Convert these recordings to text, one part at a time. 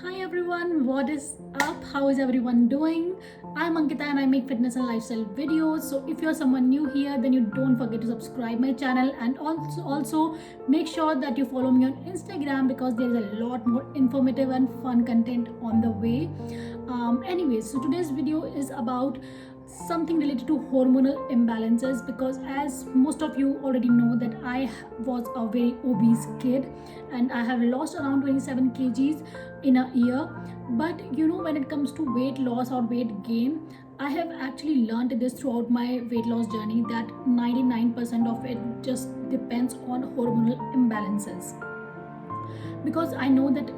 Hi everyone, what is up? How is everyone doing? I'm Ankita and I make fitness and lifestyle videos. So if you're someone new here, then you don't forget to subscribe my channel and also make sure that you follow me on Instagram because there is a lot more informative and fun content on the way. Anyways, so today's video is about something related to hormonal imbalances because as most of you already know that I was a very obese kid and I have lost around 27 kgs in a year. But when it comes to weight loss or weight gain, I have actually learned this throughout my weight loss journey that 99% of it just depends on hormonal imbalances, because I know that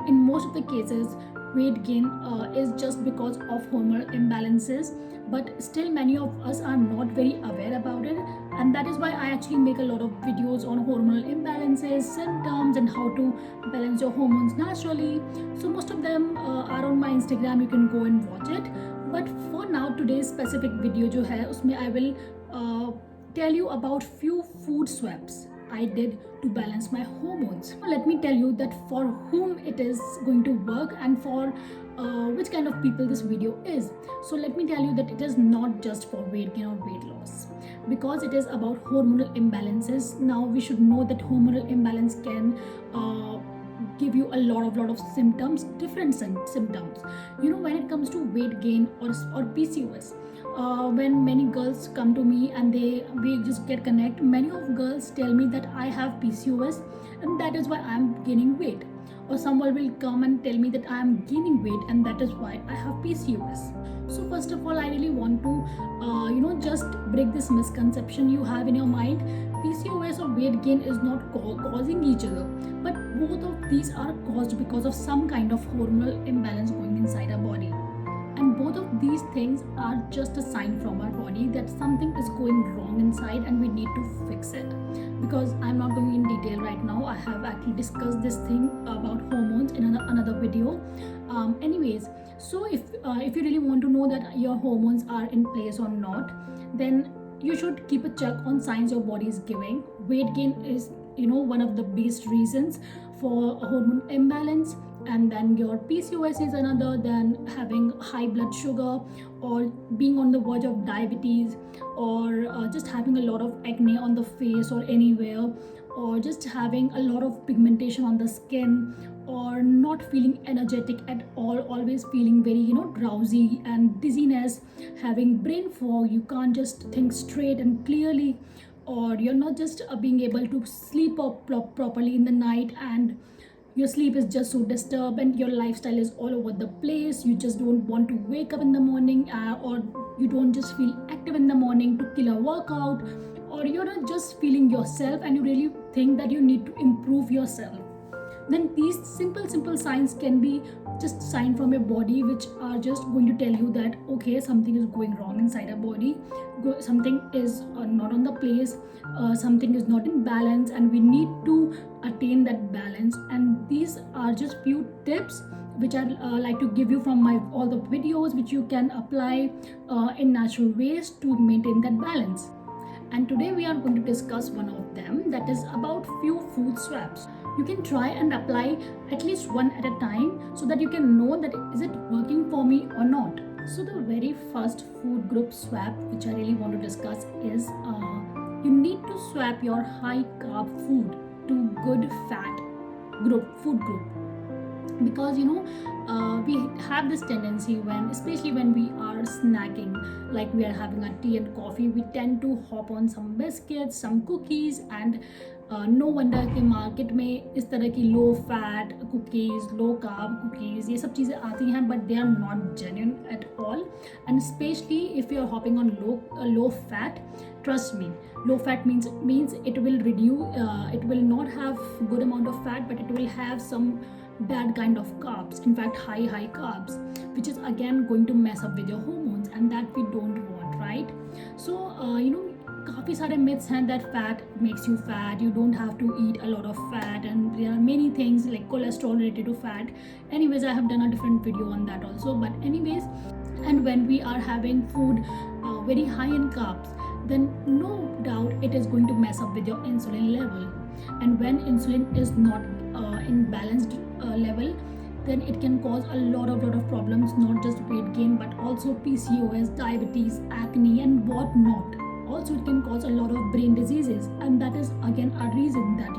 in most of the cases weight gain is just because of hormonal imbalances, but still many of us are not very aware about it, and that is why I actually make a lot of videos on hormonal imbalances, symptoms, and how to balance your hormones naturally. So most of them are on my Instagram, you can go and watch it. But for now, today's specific video जो है उसमें I will tell you about few food swaps I did to balance my hormones. Let me tell you that for whom it is going to work and for which kind of people this video is. So let me tell you that it is not just for weight gain or weight loss, because it is about hormonal imbalances. Now we should know that hormonal imbalance can give you a lot of symptoms, different symptoms. When it comes to weight gain or PCOS, when many girls come to me and we just get connect, many of girls tell me that I have PCOS and that is why I'm gaining weight, or someone will come and tell me that I am gaining weight and that is why I have PCOS. So first of all, I really want to just break this misconception you have in your mind. PCOS or weight gain is not causing each other, but both of these are caused because of some kind of hormonal imbalance going inside our body. And both of these things are just a sign from our body that something is going wrong inside and we need to fix it. Because I'm not going in detail right now, I have actually discussed this thing about hormones in another video. Anyways, so if you really want to know that your hormones are in place or not, then you should keep a check on signs your body is giving. Weight gain is one of the biggest reasons for a hormone imbalance, and then your PCOS is another, then having high blood sugar or being on the verge of diabetes, or just having a lot of acne on the face or anywhere, or just having a lot of pigmentation on the skin, or not feeling energetic at all, always feeling very drowsy and dizziness, having brain fog, you can't just think straight and clearly, or you're not just being able to sleep up properly in the night, and your sleep is just so disturbed and your lifestyle is all over the place. You just don't want to wake up in the morning, or you don't just feel active in the morning to kill a workout, or you're not just feeling yourself and you really think that you need to improve yourself. Then these simple signs can be just sign from your body which are just going to tell you that okay, something is going wrong inside our body, something is not on the place, something is not in balance, and we need to attain that balance. And these are just few tips which I like to give you from my all the videos which you can apply in natural ways to maintain that balance. And today we are going to discuss one of them, that is about few food swaps. You can try and apply at least one at a time so that you can know that is it working for me or not. So the very first food group swap which I really want to discuss is you need to swap your high carb food to good fat food group, because we have this tendency especially when we are snacking, like we are having a tea and coffee, we tend to hop on some biscuits, some cookies, and no wonder कि market में इस तरह की low fat cookies, low carb cookies, ये सब चीज़ें आती हैं, but they are not genuine at all. And specially if you are hopping on low fat, trust me, low fat means it will reduce, it will not have good amount of fat, but it will have some bad kind of carbs, in fact high carbs, which is again going to mess up with your hormones, and that we don't want, right? So काफ़ी सारे myths हैं that fat makes you fat, you don't have to eat a lot of fat, and there are many things like cholesterol related to fat. Anyways, I have done a different video on that also, but anyways, and when we are having food very high in carbs, then no doubt it is going to mess up with your insulin level, and when insulin is not in balanced level, then it can cause a lot of problems, not just weight gain but also PCOS, diabetes, acne, and whatnot. Also, it can cause a lot of brain diseases, and that is again a reason that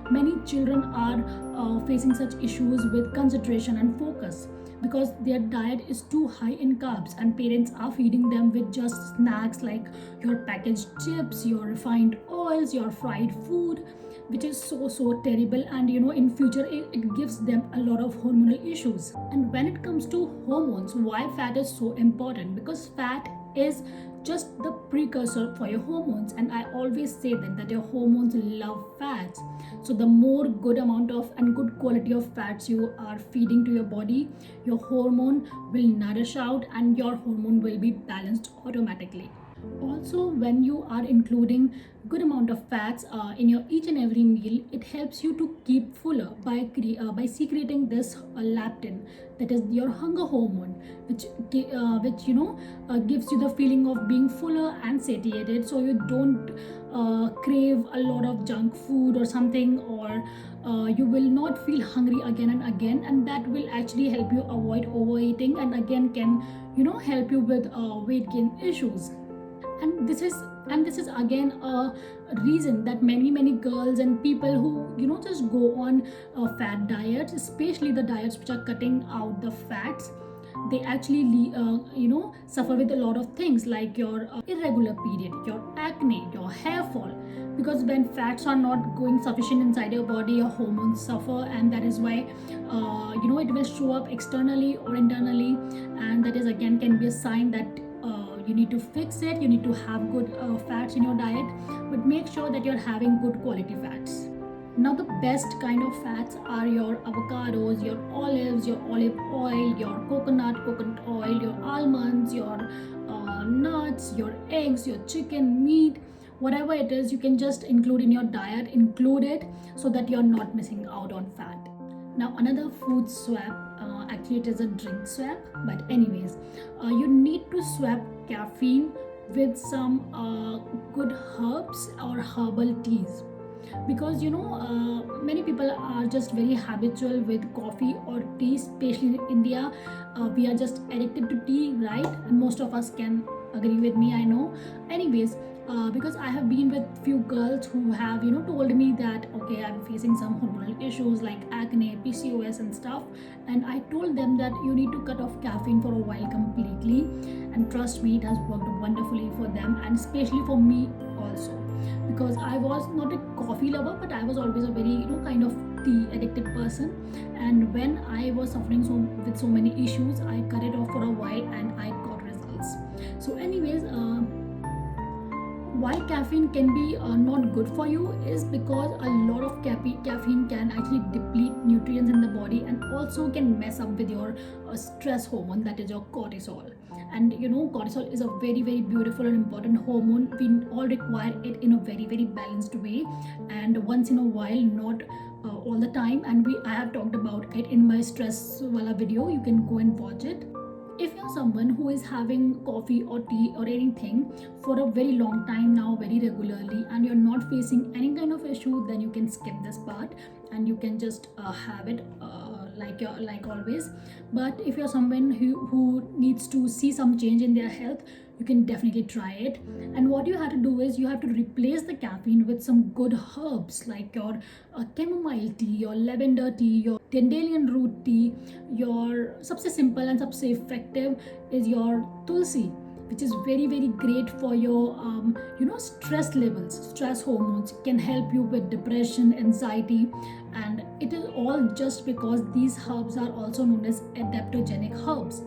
many children are facing such issues with concentration and focus, because their diet is too high in carbs and parents are feeding them with just snacks like your packaged chips, your refined oils, your fried food, which is so terrible. And in future it gives them a lot of hormonal issues. And when it comes to hormones, why fat is so important? Because fat is just the precursor for your hormones, and I always say that your hormones love fats. So the more good amount of and good quality of fats you are feeding to your body, your hormone will nourish out and your hormone will be balanced automatically. Also, when you are including good amount of fats in your each and every meal, it helps you to keep fuller by secreting this leptin, that is your hunger hormone, which gives you the feeling of being fuller and satiated, so you don't crave a lot of junk food or something, or you will not feel hungry again and again, and that will actually help you avoid overeating, and again can help you with weight gain issues. And this is again a reason that many girls and people who just go on fat diets, especially the diets which are cutting out the fats, they actually suffer with a lot of things like your irregular period, your acne, your hair fall, because when fats are not going sufficient inside your body, your hormones suffer, and that is why it will show up externally or internally, and that is again can be a sign that you need to fix it. You need to have good fats in your diet, but make sure that you're having good quality fats. Now, the best kind of fats are your avocados, your olives, your olive oil, your coconut oil, your almonds, your nuts, your eggs, your chicken, meat, whatever it is, you can just include in your diet, include it so that you're not missing out on fat. Now, another food swap, actually it is a drink swap, but anyways, you need to swap caffeine with some good herbs or herbal teas, because many people are just very habitual with coffee or tea, especially in India. We are just addicted to tea, right? And most of us can agree with me, I know. Anyways, because I have been with few girls who have told me that okay, I'm facing some hormonal issues like acne, PCOS and stuff, and I told them that you need to cut off caffeine for a while completely, and trust me, it has worked wonderfully for them, and especially for me also, because I was not a coffee lover, but I was always a very kind of tea addicted person, and when I was suffering with so many issues, I cut it off for a while and I got results. So anyways, why caffeine can be not good for you is because a lot of caffeine can actually deplete nutrients in the body and also can mess up with your stress hormone, that is your cortisol. And cortisol is a very beautiful and important hormone. We all require it in a very balanced way, and once in a while, not all the time. And I have talked about it in my stress wala video. You can go and watch it. If you're someone who is having coffee or tea or anything for a very long time now, very regularly, and you're not facing any kind of issue, then you can skip this part and you can just have it like always. But if you're someone who needs to see some change in their health, you can definitely try it. And what you have to do is you have to replace the caffeine with some good herbs like your chamomile tea, your lavender tea, your dandelion root tea. Your सबसे simple and सबसे effective is your tulsi, which is very great for your stress levels, stress hormones. Can help you with depression, anxiety, and it is all just because these herbs are also known as adaptogenic herbs.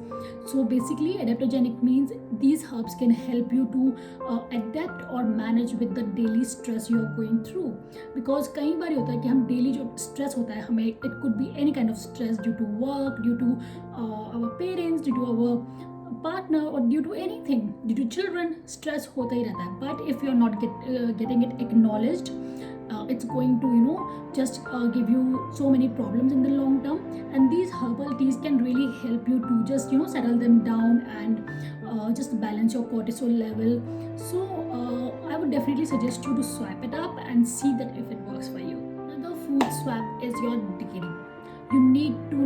So basically, adaptogenic means these herbs can help you to adapt or manage with the daily stress you are going through. Because कई बार होता है कि हम daily जो stress होता है हमें, it could be any kind of stress due to work, due to our parents, due to our partner, or due to anything, due to children, stress होता ही रहता है. But if you're not getting it acknowledged, it's going to just give you so many problems in the long term. And these herbal teas can really help you to just settle them down and just balance your cortisol level. So I would definitely suggest you to swap it up and see that if it works for you. Another food swap is your dairy. You need to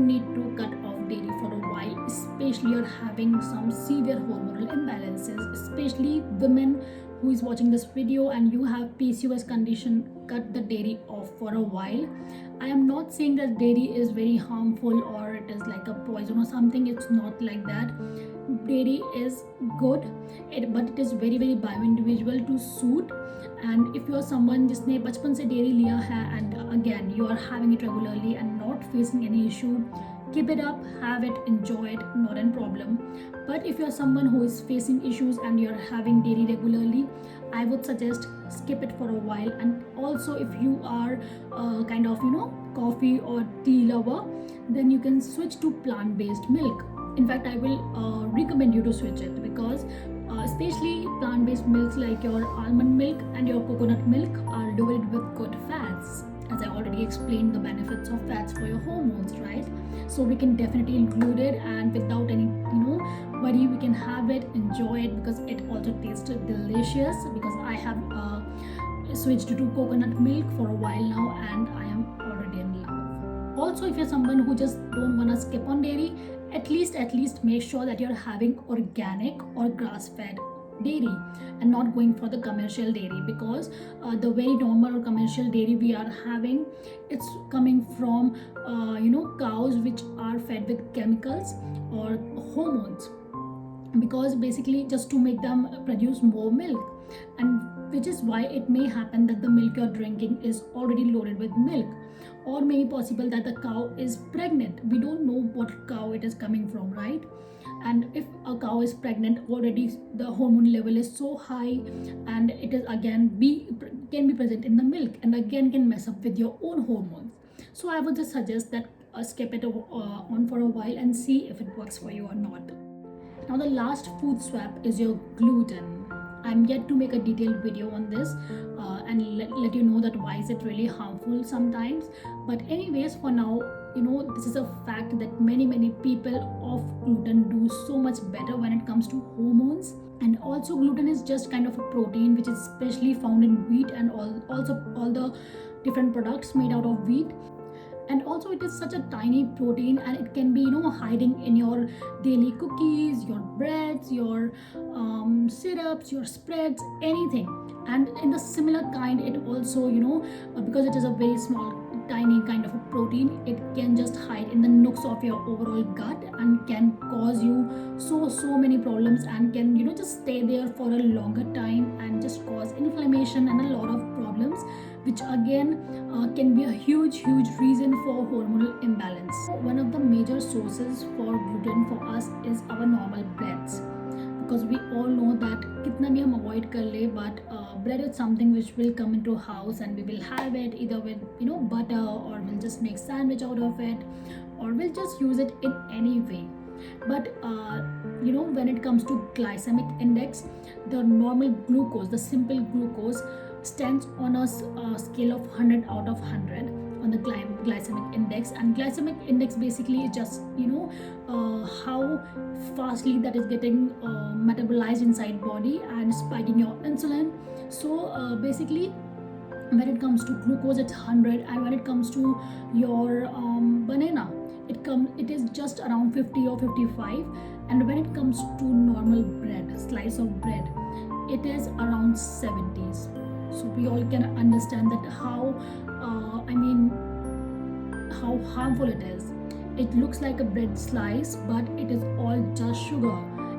especially you're having some severe hormonal imbalances, especially women who is watching this video and you have PCOS condition, cut the dairy off for a while. I am not saying that dairy is very harmful or it is like a poison or something. It's not like that. Dairy is good, but it is very very bio-individual to suit. And if you are someone जिसने बचपन से dairy लिया है and again you are having it regularly and not facing any issue, keep it up, have it, enjoy it, not a problem. But if you are someone who is facing issues and you are having dairy regularly, I would suggest skip it for a while. And also if you are kind of coffee or tea lover, then you can switch to plant-based milk. In fact, I will recommend you to switch it, because especially plant-based milks like your almond milk and your coconut milk are loaded with good fats, as I already explained the benefits of fats for your hormones, right? So we can definitely include it, and without any worry, we can have it, enjoy it, because it also tastes delicious. Because I have switched to coconut milk for a while now and I am already in love. Also, if you're someone who just don't want to skip on dairy, at least make sure that you're having organic or grass-fed dairy and not going for the commercial dairy, because the very normal or commercial dairy we are having, it's coming from cows which are fed with chemicals or hormones, because basically just to make them produce more milk, and which is why it may happen that the milk you're drinking is already loaded with milk, or maybe possible that the cow is pregnant. We don't know what cow it is coming from, right? And if a cow is pregnant, already the hormone level is so high, and it is again can be present in the milk and again can mess up with your own hormones. So I would just suggest that skip it on for a while and see if it works for you or not. Now the last food swap is your gluten. I'm yet to make a detailed video on this and let you know that why is it really harmful sometimes. But anyways, for now, this is a fact that many people of gluten do so much better when it comes to hormones. And also gluten is just kind of a protein which is especially found in wheat and also all the different products made out of wheat. And also it is such a tiny protein, and it can be hiding in your daily cookies, your breads, your syrups, your spreads, anything. And in the similar kind, it also because it is a very small tiny kind of a protein, it can just hide in the nooks of your overall gut and can cause you so many problems, and can just stay there for a longer time and just cause inflammation and a lot of problems, which again can be a huge reason for hormonal imbalance. One of the major sources for gluten for us is our normal breads, because we all know that kitna bhi hum avoid kar le, but bread is something which will come into house and we will have it either with butter, or we'll just make sandwich out of it, or we'll just use it in any way. But when it comes to glycemic index, the normal glucose, the simple glucose, stands on a scale of 100 out of 100 on the glycemic index. And glycemic index basically is just how fastly that is getting metabolized inside body and spiking your insulin. So basically when it comes to glucose, it's 100, and when it comes to your banana, it is just around 50 or 55, and when it comes to normal bread, slice of bread, it is around 70s. So we all can understand that how harmful it is. It looks like a bread slice, but it is all just sugar.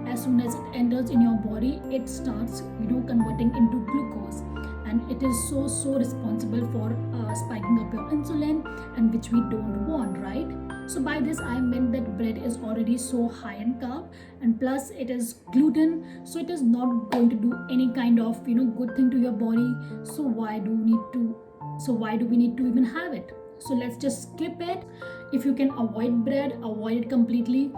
As soon as it enters in your body, it starts converting into glucose, and it is so responsible for spiking up your insulin, and which we don't want, right? So by this I meant that bread is already so high in carb, and plus it is gluten, so it is not going to do any kind of good thing to your body. So why do we need to even have it? So let's just skip it. If you can avoid bread, avoid it completely.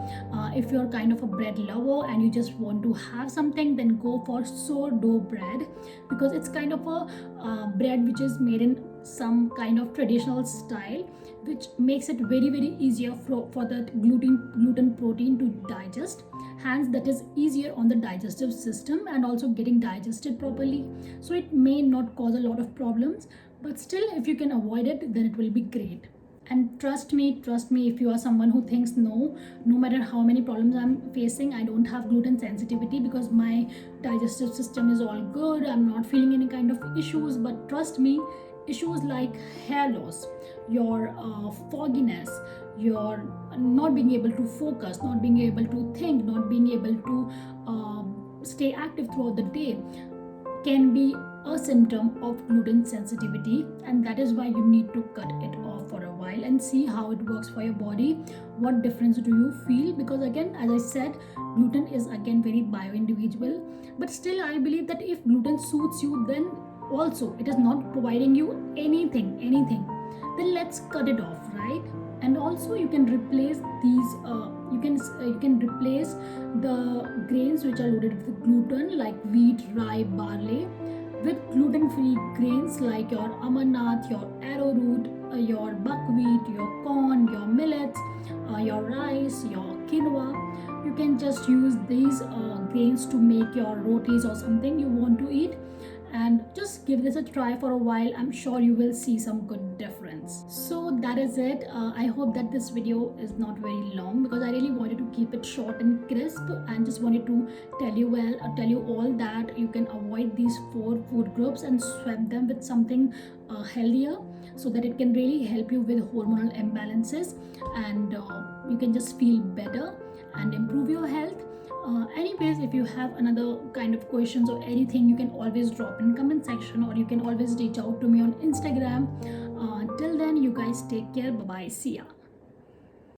If you're kind of a bread lover and you just want to have something, then go for sourdough bread, because it's kind of a bread which is made in some kind of traditional style, which makes it very easier for that gluten protein to digest. Hence that is easier on the digestive system and also getting digested properly. So it may not cause a lot of problems, but still if you can avoid it, then it will be great. And trust me, if you are someone who thinks no matter how many problems I'm facing, I don't have gluten sensitivity because my digestive system is all good, I'm not feeling any kind of issues. But trust me, issues like hair loss, your fogginess, your not being able to focus, not being able to think, not being able to stay active throughout the day can be a symptom of gluten sensitivity, and that is why you need to cut it off for a while and see how it works for your body. What difference do you feel? Because again, as I said, gluten is again very bio individual, but still I believe that if gluten suits you, then also it is not providing you anything, then let's cut it off, right? And also you can replace these you can replace the grains which are loaded with gluten like wheat, rye, barley with gluten-free grains like your amarnath, your arrowroot, your buckwheat, your corn, your millets, your rice, your quinoa. You can just use these grains to make your rotis or something you want to eat, and just give this a try for a while. I'm sure you will see some good difference. So that is it. I hope that this video is not very long because I really wanted to keep it short and crisp, and just wanted to tell you all that you can avoid these 4 food groups and swap them with something healthier, so that it can really help you with hormonal imbalances, and you can just feel better and improve your health. Anyways, if you have another kind of questions or anything, you can always drop in comment section, or you can always reach out to me on Instagram. Till then, you guys take care. Bye bye. See ya.